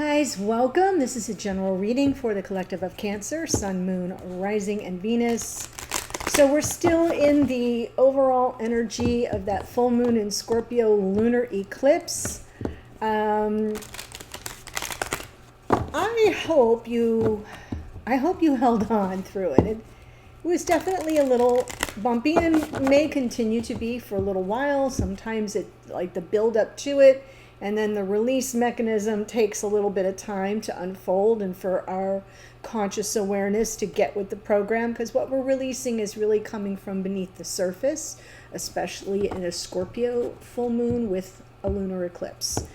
Guys, welcome. This is a general reading for the collective of Cancer, Sun, Moon, Rising, and Venus. So we're still in the overall energy of that full moon in Scorpio lunar eclipse. I hope you held on through it. It was definitely a little bumpy and may continue to be for a little while. Sometimes it, like the build up to it, and then the release mechanism takes a little bit of time to unfold and for our conscious awareness to get with the program, because what we're releasing is really coming from beneath the surface, especially in a Scorpio full moon with a lunar eclipse.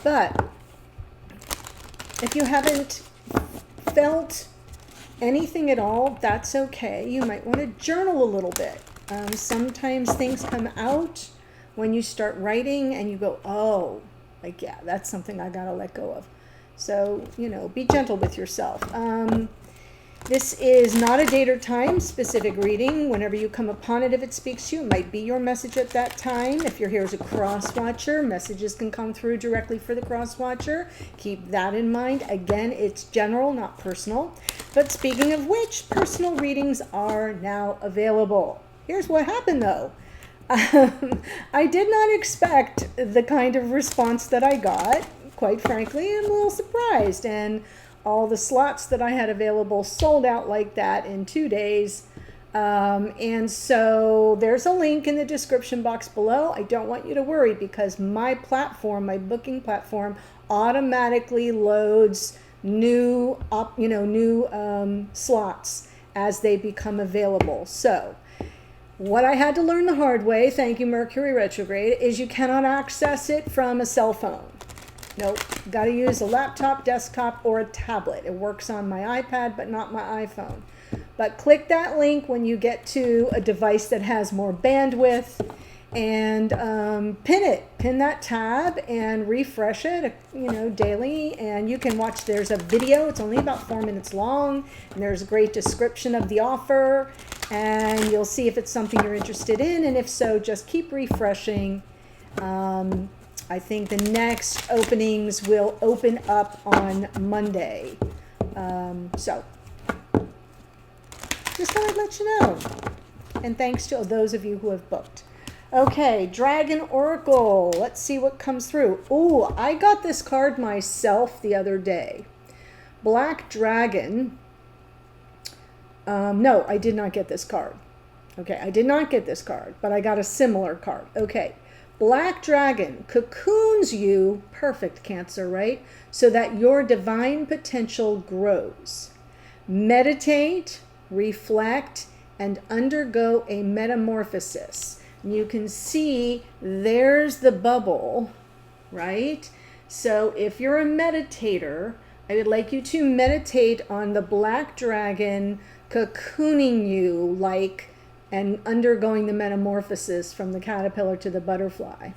But if you haven't felt anything at all, that's okay. You might want to journal a little bit. Sometimes things come out when you start writing and you go, oh, like, yeah, that's something I gotta let go of. So, be gentle with yourself. This is not a date or time specific reading. Whenever you come upon it, if it speaks to you, it might be your message at that time. If you're here as a cross watcher, messages can come through directly for the cross watcher. Keep that in mind. Again, it's general, not personal. But speaking of which, personal readings are now available. Here's what happened though. I did not expect the kind of response that I got. Quite frankly, I'm a little surprised. And all the slots that I had available sold out like that in 2 days. And so there's a link in the description box below. I don't want you to worry because my platform, my booking platform, automatically loads new slots as they become available. So what I had to learn the hard way, thank you Mercury retrograde, is you cannot access it from a cell phone. Nope, got to use a laptop, desktop, or a tablet. It works on my iPad, but not my iPhone. But click that link when you get to a device that has more bandwidth and pin that tab and refresh it, daily. And you can watch, there's a video, it's only about 4 minutes long, and there's a great description of the offer, and you'll see if it's something you're interested in, and if so, just keep refreshing. I think the next openings will open up on Monday. So just thought I'd let you know. And thanks to those of you who have booked. Okay, Dragon Oracle. Let's see what comes through. Ooh, I got this card myself the other day. Black Dragon. No, I did not get this card. Okay, I did not get this card, but I got a similar card. Okay. Black Dragon cocoons you, perfect Cancer, right? So that your divine potential grows. Meditate, reflect, and undergo a metamorphosis. You can see there's the bubble, right? So if you're a meditator, I would like you to meditate on the Black Dragon cocooning you and undergoing the metamorphosis from the caterpillar to the butterfly.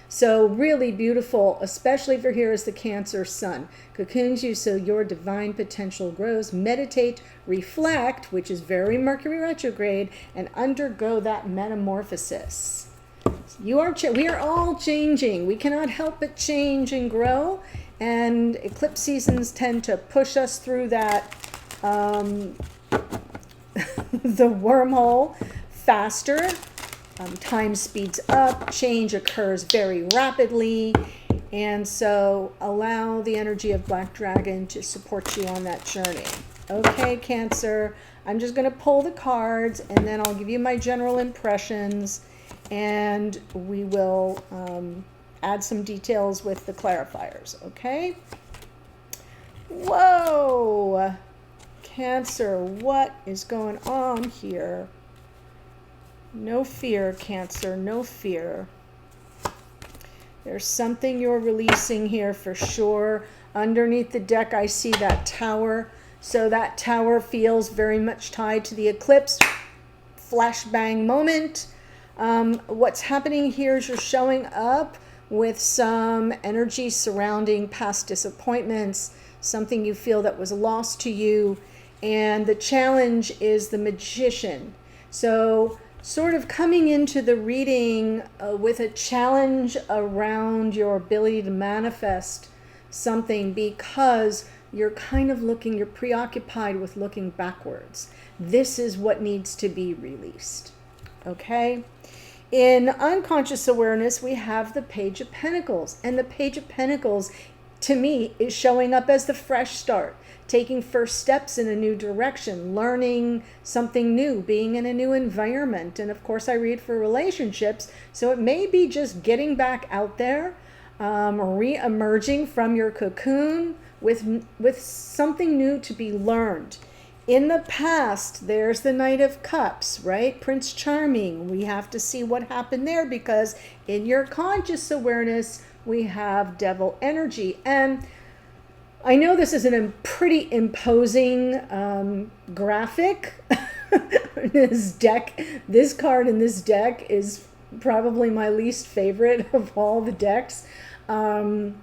So really beautiful, especially if you're here as the Cancer Sun. Cocoons you so your divine potential grows. Meditate, reflect, which is very Mercury retrograde, and undergo that metamorphosis. We are all changing. We cannot help but change and grow, and eclipse seasons tend to push us through that, the wormhole, faster. Time speeds up, change occurs very rapidly, and so allow the energy of Black Dragon to support you on that journey. Okay, Cancer, I'm just going to pull the cards and then I'll give you my general impressions, and we will add some details with the clarifiers, okay? Whoa! Cancer, what is going on here? No fear, Cancer, no fear. There's something you're releasing here for sure. Underneath the deck, I see that tower. So that tower feels very much tied to the eclipse. Flashbang moment. What's happening here is you're showing up with some energy surrounding past disappointments, something you feel that was lost to you. And the challenge is the Magician. So sort of coming into the reading with a challenge around your ability to manifest something because you're kind of you're preoccupied with looking backwards. This is what needs to be released. Okay? In unconscious awareness, we have the Page of Pentacles. And the Page of Pentacles, to me, is showing up as the fresh start, taking first steps in a new direction, learning something new, being in a new environment. And of course, I read for relationships, so it may be just getting back out there, re-emerging from your cocoon with something new to be learned. In the past, there's the Knight of Cups, right? Prince Charming. We have to see what happened there, because in your conscious awareness, we have Devil energy. And I know this is a pretty imposing graphic. This card in this deck is probably my least favorite of all the decks. But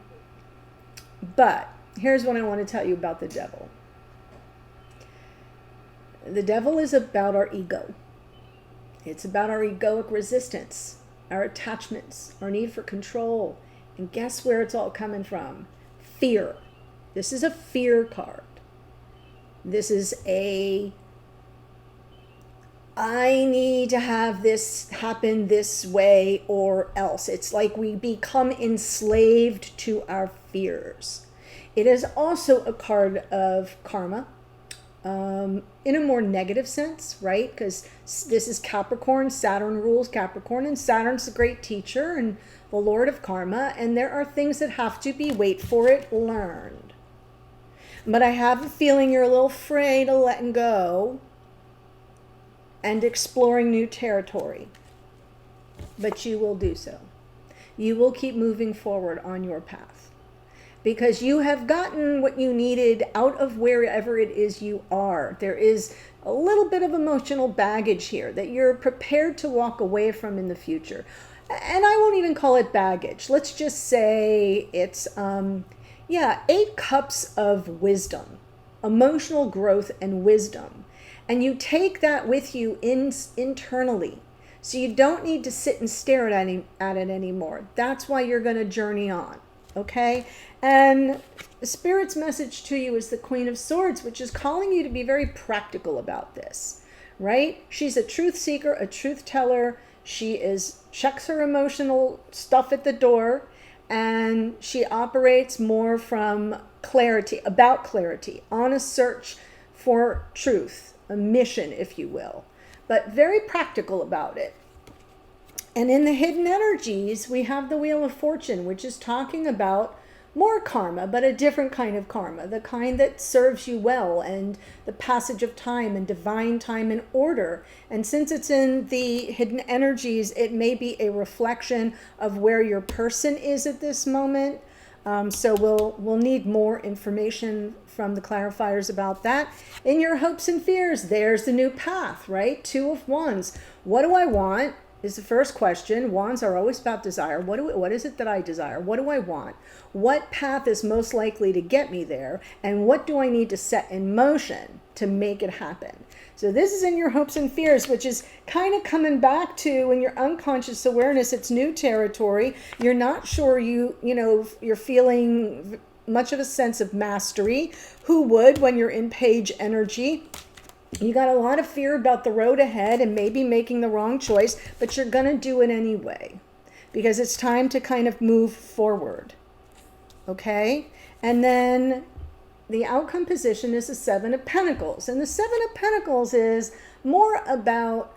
here's what I want to tell you about the Devil. The Devil is about our ego. It's about our egoic resistance, our attachments, our need for control. And guess where it's all coming from? Fear. This is a fear card. This is I need to have this happen this way or else. It's like we become enslaved to our fears. It is also a card of karma. In a more negative sense, right? Because this is Capricorn, Saturn rules Capricorn, and Saturn's a great teacher and the Lord of Karma, and there are things that have to be, wait for it, learned. But I have a feeling you're a little afraid of letting go and exploring new territory. But you will do so. You will keep moving forward on your path, because you have gotten what you needed out of wherever it is you are. There is a little bit of emotional baggage here that you're prepared to walk away from in the future. And I won't even call it baggage. Let's just say it's, 8 cups of wisdom, emotional growth and wisdom. And you take that with you internally. So you don't need to sit and stare at it anymore. That's why you're going to journey on. Okay? And the Spirit's message to you is the Queen of Swords, which is calling you to be very practical about this, right? She's a truth seeker, a truth teller. She checks her emotional stuff at the door, and she operates more from clarity, on a search for truth, a mission, if you will, but very practical about it. And in the hidden energies, we have the Wheel of Fortune, which is talking about more karma, but a different kind of karma, the kind that serves you well, and the passage of time and divine time and order. And since it's in the hidden energies, it may be a reflection of where your person is at this moment. So we'll need more information from the clarifiers about that. In your hopes and fears, there's the new path, right? 2 of Wands. What do I want? Is the first question. Wands are always about desire. What is it that I desire? What do I want? What path is most likely to get me there? And what do I need to set in motion to make it happen? So this is in your hopes and fears, which is kind of coming back to, in your unconscious awareness, it's new territory. You're not sure you're feeling much of a sense of mastery. Who would when you're in page energy? You got a lot of fear about the road ahead and maybe making the wrong choice, but you're going to do it anyway, because it's time to kind of move forward. Okay? And then the outcome position is the 7 of Pentacles. And the 7 of Pentacles is more about,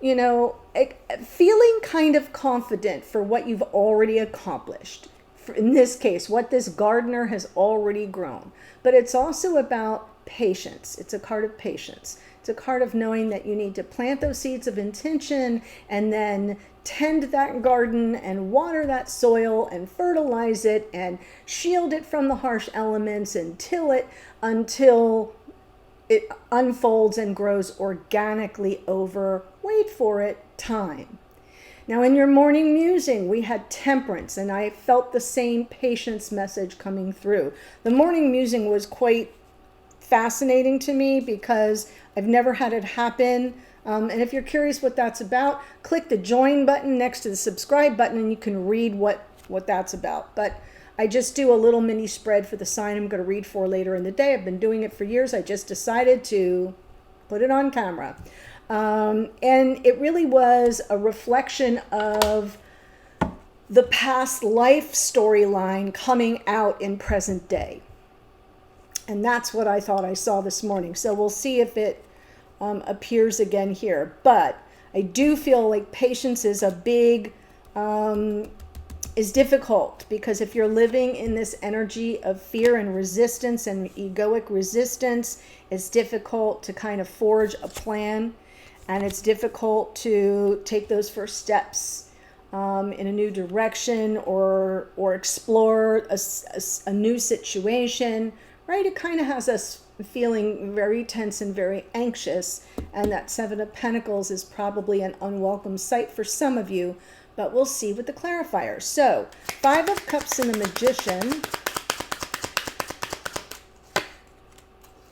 feeling kind of confident for what you've already accomplished. In this case, what this gardener has already grown. But it's also about patience. It's a card of patience. It's a card of knowing that you need to plant those seeds of intention and then tend that garden and water that soil and fertilize it and shield it from the harsh elements and till it until it unfolds and grows organically over, wait for it, time. Now in your morning musing, we had temperance, and I felt the same patience message coming through. The morning musing was quite fascinating to me because I've never had it happen. And if you're curious what that's about, click the join button next to the subscribe button and you can read what that's about. But I just do a little mini spread for the sign I'm going to read for later in the day. I've been doing it for years. I just decided to put it on camera. And it really was a reflection of the past life storyline coming out in present day. And that's what I thought I saw this morning. So we'll see if it appears again here. But I do feel like patience is a big, is difficult, because if you're living in this energy of fear and resistance and egoic resistance, it's difficult to kind of forge a plan, and it's difficult to take those first steps in a new direction, or explore a new situation, right? It kind of has us feeling very tense and very anxious, and that Seven of Pentacles is probably an unwelcome sight for some of you, but we'll see with the clarifiers. So, Five of Cups and the Magician,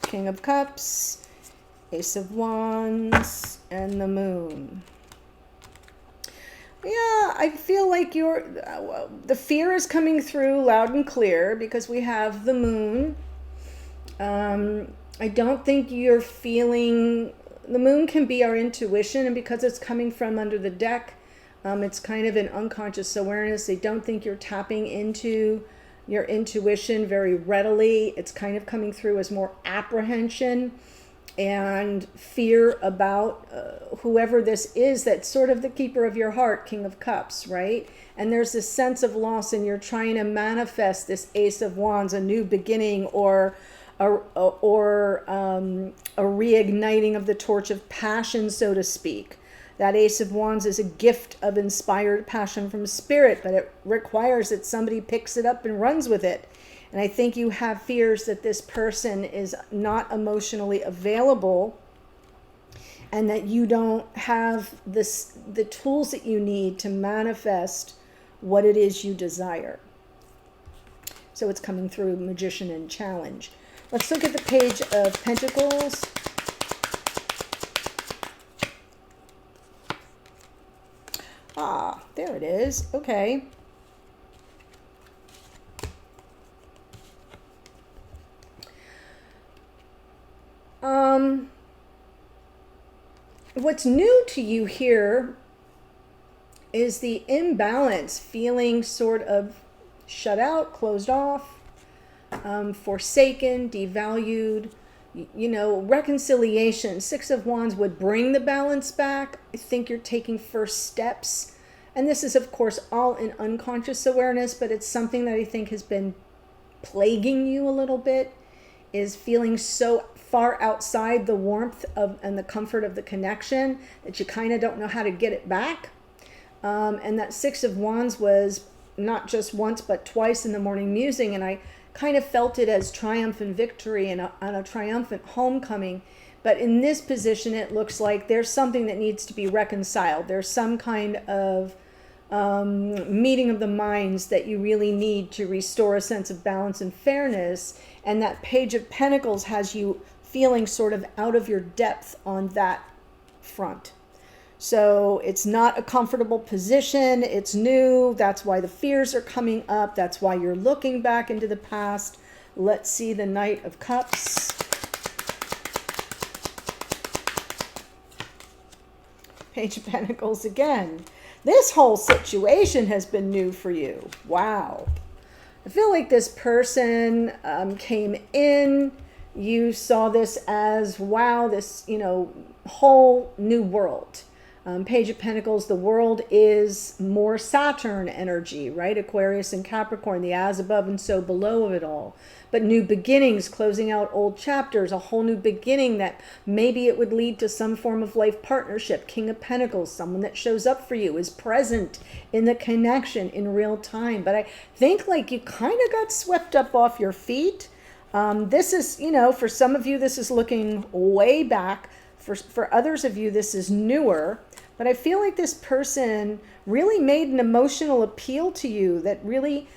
King of Cups, Ace of Wands, and the Moon. Yeah, I feel like the fear is coming through loud and clear, because we have the Moon. I don't think you're feeling, the Moon can be our intuition, and because it's coming from under the deck, it's kind of an unconscious awareness. I don't think you're tapping into your intuition very readily. It's kind of coming through as more apprehension and fear about whoever this is that's sort of the keeper of your heart, King of Cups, right? And there's this sense of loss, and you're trying to manifest this Ace of Wands, a new beginning, or a reigniting of the torch of passion, so to speak. That Ace of Wands is a gift of inspired passion from Spirit, but it requires that somebody picks it up and runs with it. And I think you have fears that this person is not emotionally available, and that you don't have the tools that you need to manifest what it is you desire. So it's coming through Magician and Challenge. Let's look at the Page of Pentacles. Ah, there it is. Okay. What's new to you here is the imbalance, feeling sort of shut out, closed off, forsaken, devalued. You know, reconciliation. Six of Wands would bring the balance back. I think you're taking first steps. And this is, of course, all in unconscious awareness, but it's something that I think has been plaguing you a little bit, is feeling so far outside the warmth of and the comfort of the connection that you kind of don't know how to get it back. And that Six of Wands was not just once, but twice in the morning musing, and I kind of felt it as triumph and victory and a triumphant homecoming. But in this position, it looks like there's something that needs to be reconciled. There's some kind of meeting of the minds that you really need to restore a sense of balance and fairness. And that Page of Pentacles has you feeling sort of out of your depth on that front. So it's not a comfortable position. It's new. That's why the fears are coming up. That's why you're looking back into the past. Let's see the Knight of Cups. Page of Pentacles again. This whole situation has been new for you. Wow. I feel like this person came in. You saw this as, wow, this, whole new world. Page of Pentacles, the world is more Saturn energy, right? Aquarius and Capricorn, the as above and so below of it all. But new beginnings, closing out old chapters, a whole new beginning that maybe it would lead to some form of life partnership. King of Pentacles, someone that shows up for you, is present in the connection in real time. But I think like you kind of got swept up off your feet. This is, for some of you, this is looking way back. For others of you, this is newer. But I feel like this person really made an emotional appeal to you that really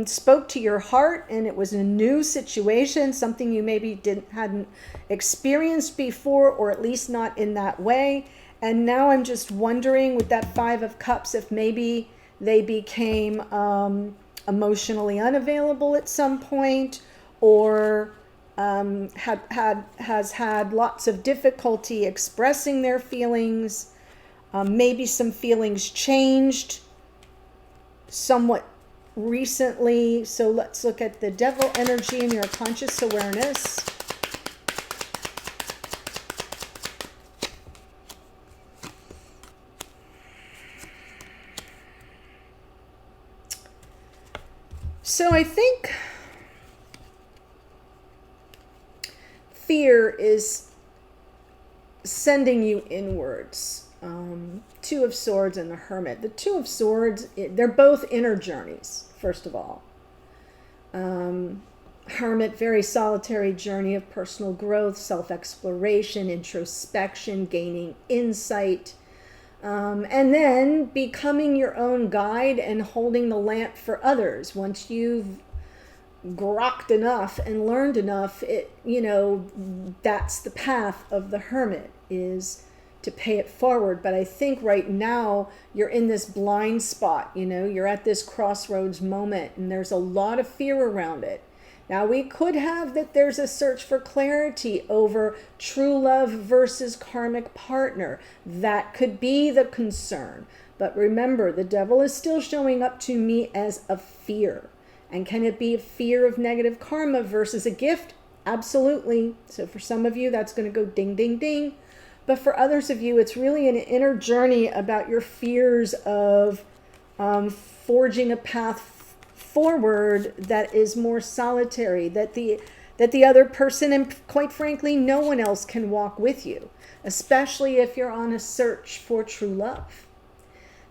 spoke to your heart, and it was a new situation, something you maybe hadn't experienced before, or at least not in that way. And now I'm just wondering with that Five of Cups if maybe they became emotionally unavailable at some point, or has had lots of difficulty expressing their feelings. Maybe some feelings changed somewhat recently. So let's look at the devil energy in your conscious awareness. So I think fear is sending you inwards. Two of Swords and the Hermit. The Two of Swords, they're both inner journeys, first of all. Hermit, very solitary journey of personal growth, self-exploration, introspection, gaining insight, and then becoming your own guide and holding the lamp for others. Once you've grokked enough and learned enough, that's the path of the Hermit, is to pay it forward. But I think right now you're in this blind spot, you're at this crossroads moment, and there's a lot of fear around it. Now, we could have that there's a search for clarity over true love versus karmic partner. That could be the concern. But remember, the devil is still showing up to me as a fear. And can it be a fear of negative karma versus a gift? Absolutely. So for some of you, that's going to go ding, ding, ding. But for others of you, it's really an inner journey about your fears of forging a path forward that is more solitary, that the other person, and quite frankly, no one else can walk with you, especially if you're on a search for true love.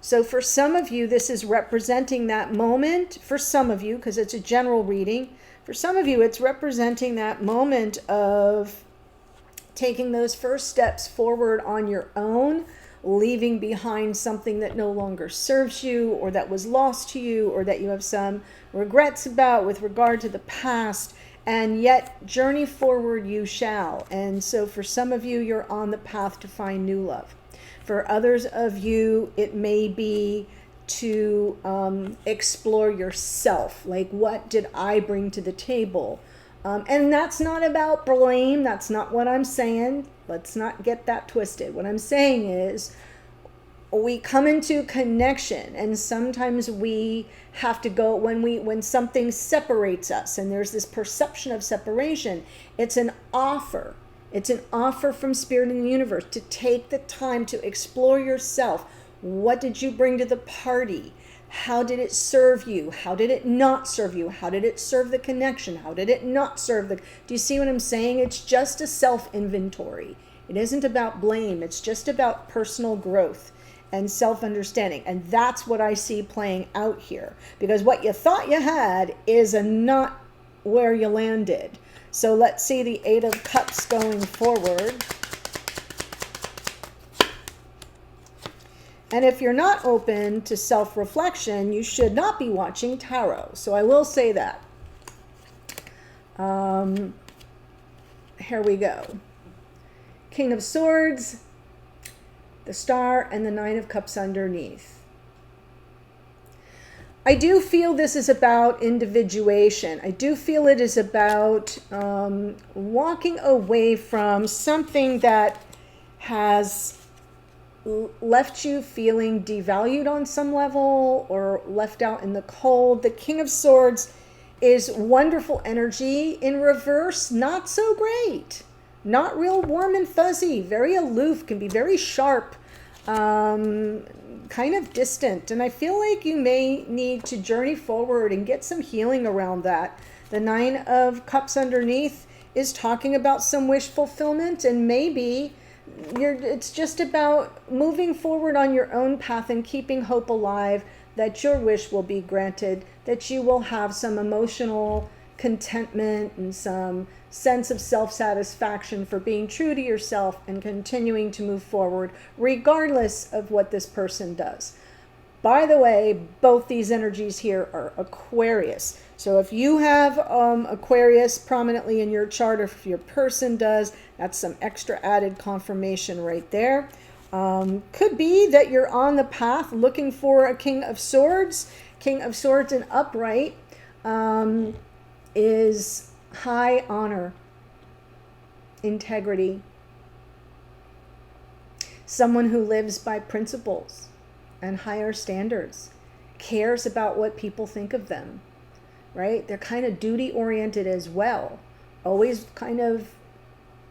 So for some of you, this is representing that moment. For some of you, because it's a general reading, for some of you, it's representing that moment of taking those first steps forward on your own, leaving behind something that no longer serves you, or that was lost to you, or that you have some regrets about with regard to the past, and yet journey forward you shall. And so for some of you, you're on the path to find new love. For others of you, it may be to explore yourself. Like, what did I bring to the table? And that's not about blame. That's not what I'm saying. Let's not get that twisted. What I'm saying is, we come into connection, and sometimes we have to go when something separates us, and there's this perception of separation. It's an offer. It's an offer from Spirit and the universe to take the time to explore yourself. What did you bring to the party? How did it serve you? How did it not serve you? How did it serve the connection? How did it not serve the... Do you see what I'm saying? It's just a self-inventory. It isn't about blame. It's just about personal growth and self-understanding. And that's what I see playing out here. Because what you thought you had is not where you landed. So let's see the Eight of Cups going forward. And if you're not open to self-reflection, you should not be watching tarot. So I will say that. Here we go. King of Swords, the Star, and the Nine of Cups underneath. I do feel this is about individuation. I do feel it is about walking away from something that has left you feeling devalued on some level, or left out in the cold. The King of Swords is wonderful energy. In reverse, not so great. Not real warm and fuzzy, very aloof, can be very sharp, kind of distant. And I feel like you may need to journey forward and get some healing around that. The Nine of Cups underneath is talking about some wish fulfillment, and maybe it's just about moving forward on your own path and keeping hope alive that your wish will be granted, that you will have some emotional contentment and some sense of self-satisfaction for being true to yourself and continuing to move forward regardless of what this person does. By the way, both these energies here are Aquarius. So if you have Aquarius prominently in your chart, or if your person does, that's some extra added confirmation right there. Could be that you're on the path looking for a King of Swords. King of Swords and upright is high honor, integrity, someone who lives by principles and higher standards, cares about what people think of them, right? They're kind of duty oriented as well, always kind of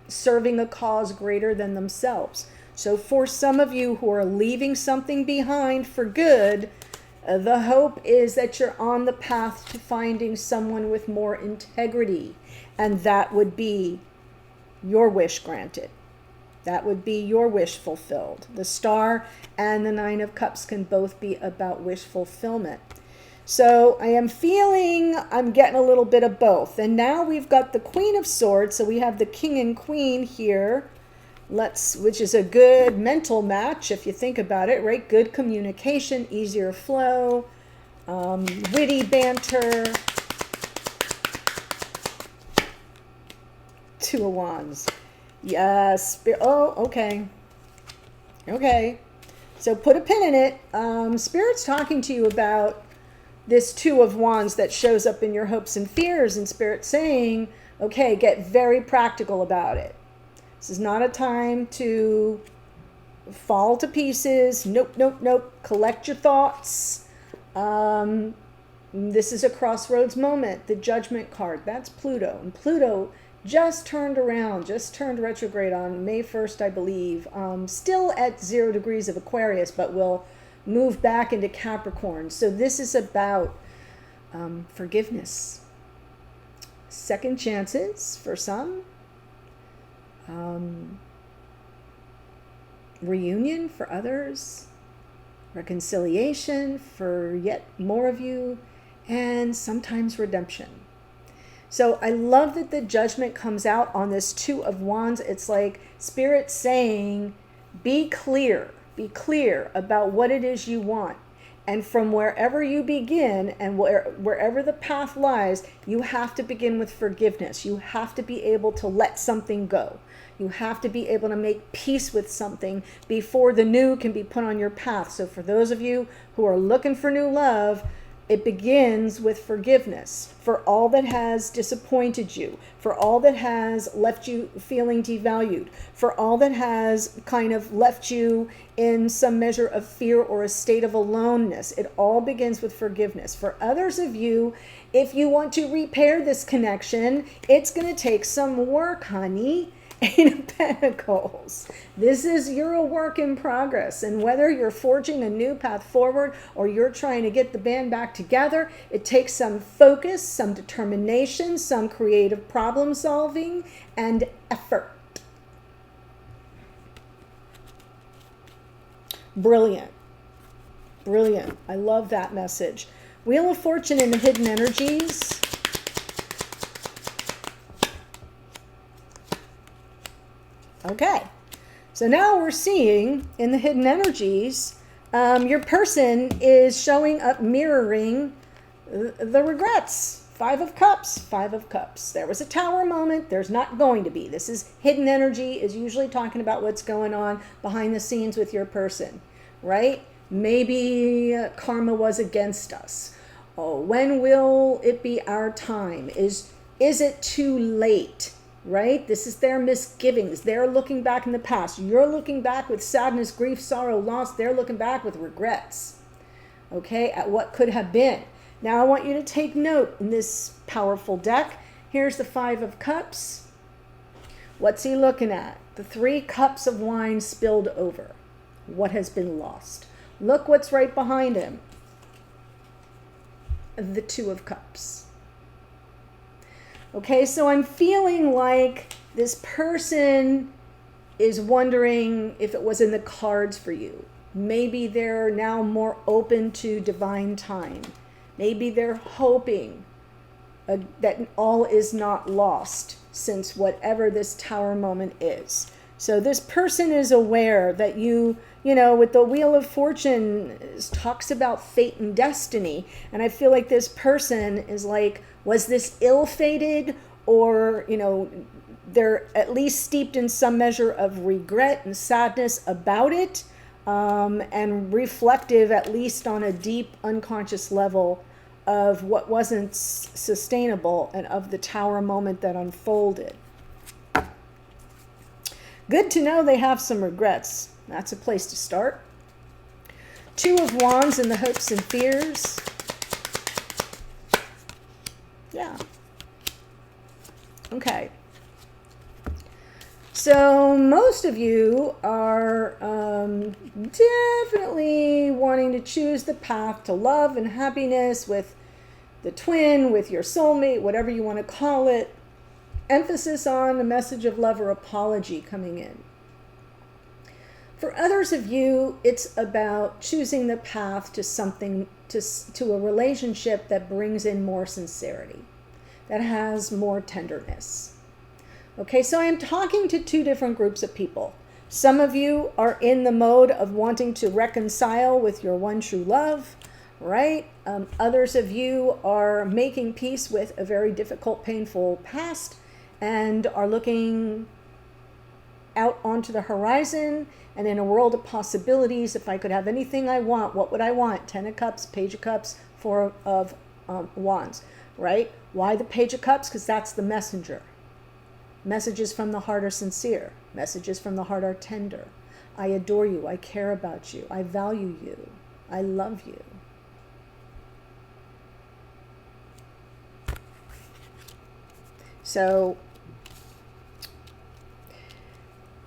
serving a cause greater than themselves. So for some of you who are leaving something behind for good, the hope is that you're on the path to finding someone with more integrity, and that would be your wish granted. That would be your wish fulfilled. The Star and the Nine of Cups can both be about wish fulfillment. So I am feeling I'm getting a little bit of both. And now we've got the Queen of Swords. So we have the King and Queen here. Which is a good mental match if you think about it, right? Good communication, easier flow, witty banter. Two of Wands. Yes. Oh, okay. Okay. So put a pin in it. Spirit's talking to you about this Two of Wands that shows up in your hopes and fears, and Spirit saying, okay, get very practical about it. This is not a time to fall to pieces. Nope, nope, nope. Collect your thoughts. This is a crossroads moment. The Judgment card, that's Pluto. And Pluto just turned around, just turned retrograde on May 1st, I believe. Still at 0 degrees of Aquarius, but will move back into Capricorn. So this is about forgiveness. Second chances for some. Reunion for others, reconciliation for yet more of you, and sometimes redemption. So I love that the Judgment comes out on this Two of Wands. It's like Spirit saying, be clear about what it is you want. And from wherever you begin and wherever the path lies, you have to begin with forgiveness. You have to be able to let something go. You have to be able to make peace with something before the new can be put on your path. So for those of you who are looking for new love, it begins with forgiveness for all that has disappointed you, for all that has left you feeling devalued, for all that has kind of left you in some measure of fear or a state of aloneness. It all begins with forgiveness. For others of you, if you want to repair this connection, it's going to take some work, honey. Eight of Pentacles. You're a work in progress. And whether you're forging a new path forward or you're trying to get the band back together, it takes some focus, some determination, some creative problem solving, and effort. Brilliant. Brilliant. I love that message. Wheel of Fortune and the hidden energies. Okay, so now we're seeing in the hidden energies, your person is showing up mirroring the regrets. Five of Cups, Five of Cups. There was a Tower moment. There's not going to be. This is hidden energy, is usually talking about what's going on behind the scenes with your person, right? Maybe karma was against us. Oh, when will it be our time? Is it too late? Right? This is their misgivings. They're looking back in the past. You're looking back with sadness, grief, sorrow, loss. They're looking back with regrets, okay, at what could have been. Now I want you to take note in this powerful deck. Here's the Five of Cups. What's he looking at? The 3 cups of wine spilled over. What has been lost? Look what's right behind him. The Two of Cups. Okay, so I'm feeling like this person is wondering if it was in the cards for you. Maybe they're now more open to divine time. Maybe they're hoping that all is not lost since whatever this Tower moment is. So this person is aware that you know, with the Wheel of Fortune, talks about fate and destiny. And I feel like this person is like, was this ill-fated, or, you know, they're at least steeped in some measure of regret and sadness about it. and reflective, at least on a deep unconscious level, of what wasn't sustainable and of the tower moment that unfolded. Good to know they have some regrets. That's a place to start. Two of Wands in the hopes and fears. Yeah. Okay. So most of you are definitely wanting to choose the path to love and happiness with the twin, with your soulmate, whatever you want to call it. Emphasis on a message of love or apology coming in. For others of you, it's about choosing the path to something, to a relationship that brings in more sincerity, that has more tenderness. Okay, so I am talking to two different groups of people. Some of you are in the mode of wanting to reconcile with your one true love, right? Others of you are making peace with a very difficult, painful past and are looking out onto the horizon and in a world of possibilities. If I could have anything I want, what would I want? 10 of Cups, Page of Cups, Four of Wands, right? Why the Page of Cups? Because that's the messenger. Messages from the heart are sincere. Messages from the heart are tender. I adore you. I care about you. I value you. I love you. So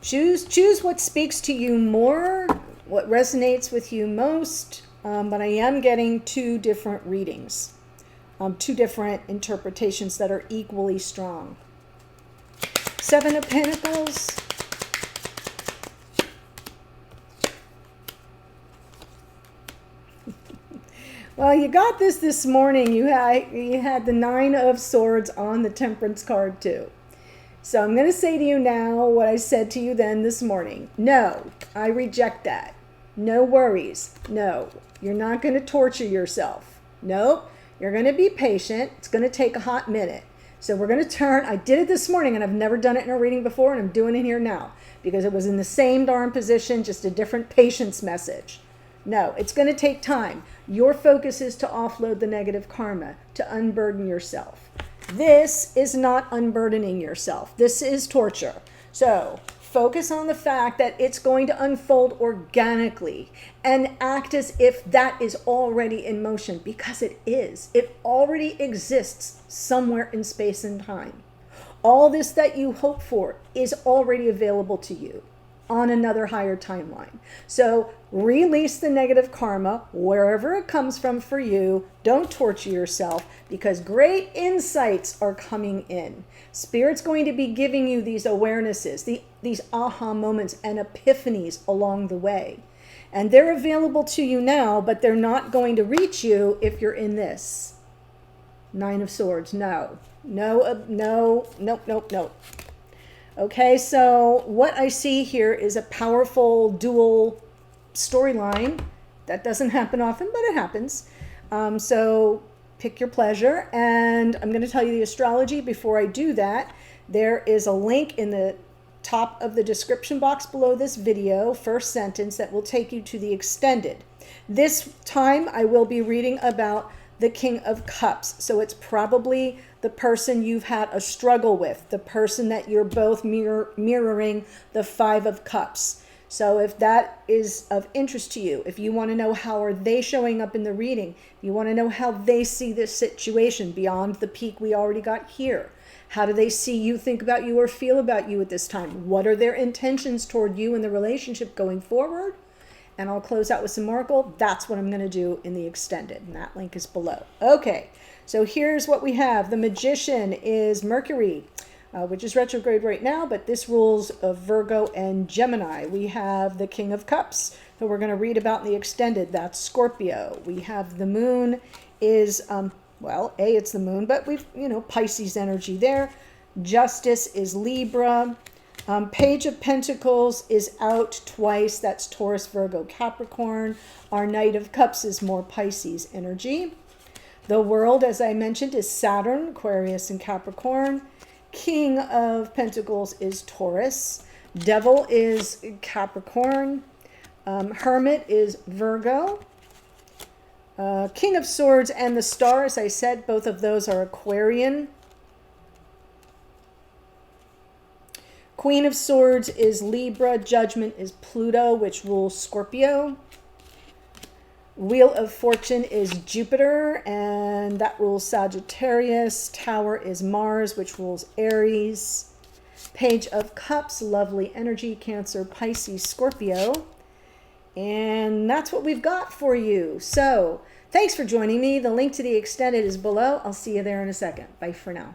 choose what speaks to you more, what resonates with you most. But I am getting two different readings, two different interpretations that are equally strong. Seven of Pentacles. Well, you got this morning. You had the Nine of Swords on the Temperance card too. So I'm going to say to you now what I said to you then this morning. No, I reject that. No worries. No, you're not going to torture yourself. Nope, you're going to be patient. It's going to take a hot minute. So we're going to turn, I did it this morning and I've never done it in a reading before and I'm doing it here now because it was in the same darn position, just a different patience message. No, it's going to take time. Your focus is to offload the negative karma, to unburden yourself. This is not unburdening yourself. This is torture. So focus on the fact that it's going to unfold organically and act as if that is already in motion, because it is. It already exists somewhere in space and time. All this that you hope for is already available to you on another higher timeline. So release the negative karma wherever it comes from for you. Don't torture yourself, because great insights are coming in. Spirit's going to be giving you these awarenesses, these aha moments and epiphanies along the way. And they're available to you now, but they're not going to reach you if you're in this. Nine of Swords. No. Nope. Okay, so what I see here is a powerful dual storyline. That doesn't happen often, but it happens. So pick your pleasure. And I'm going to tell you the astrology. Before I do that, there is a link in the top of the description box below this video, first sentence, that will take you to the extended. This time I will be reading about the King of Cups. So it's probably the person you've had a struggle with, the person that you're both mirroring the Five of Cups. So if that is of interest to you, if you want to know how are they showing up in the reading, if you want to know how they see this situation beyond the peak we already got here, how do they see you, think about you, or feel about you at this time? What are their intentions toward you in the relationship going forward? And I'll close out with some oracle. That's what I'm going to do in the extended, and that link is below. Okay, so here's what we have. The Magician is Mercury, which is retrograde right now, but this rules of Virgo and Gemini. We have the King of Cups, who we're going to read about in the extended. That's Scorpio. We have the Moon is, it's the Moon, but we've, Pisces energy there. Justice is Libra. Page of Pentacles is out twice. That's Taurus, Virgo, Capricorn. Our Knight of Cups is more Pisces energy. The World, as I mentioned, is Saturn, Aquarius, and Capricorn. King of Pentacles is Taurus. Devil is Capricorn. Hermit is Virgo. King of Swords and the Star, as I said, both of those are Aquarian. Queen of Swords is Libra. Judgment is Pluto, which rules Scorpio. Wheel of Fortune is Jupiter, and that rules Sagittarius. Tower is Mars, which rules Aries. Page of Cups, lovely energy, Cancer, Pisces, Scorpio. And that's what we've got for you. So thanks for joining me. The link to the extended is below. I'll see you there in a second. Bye for now.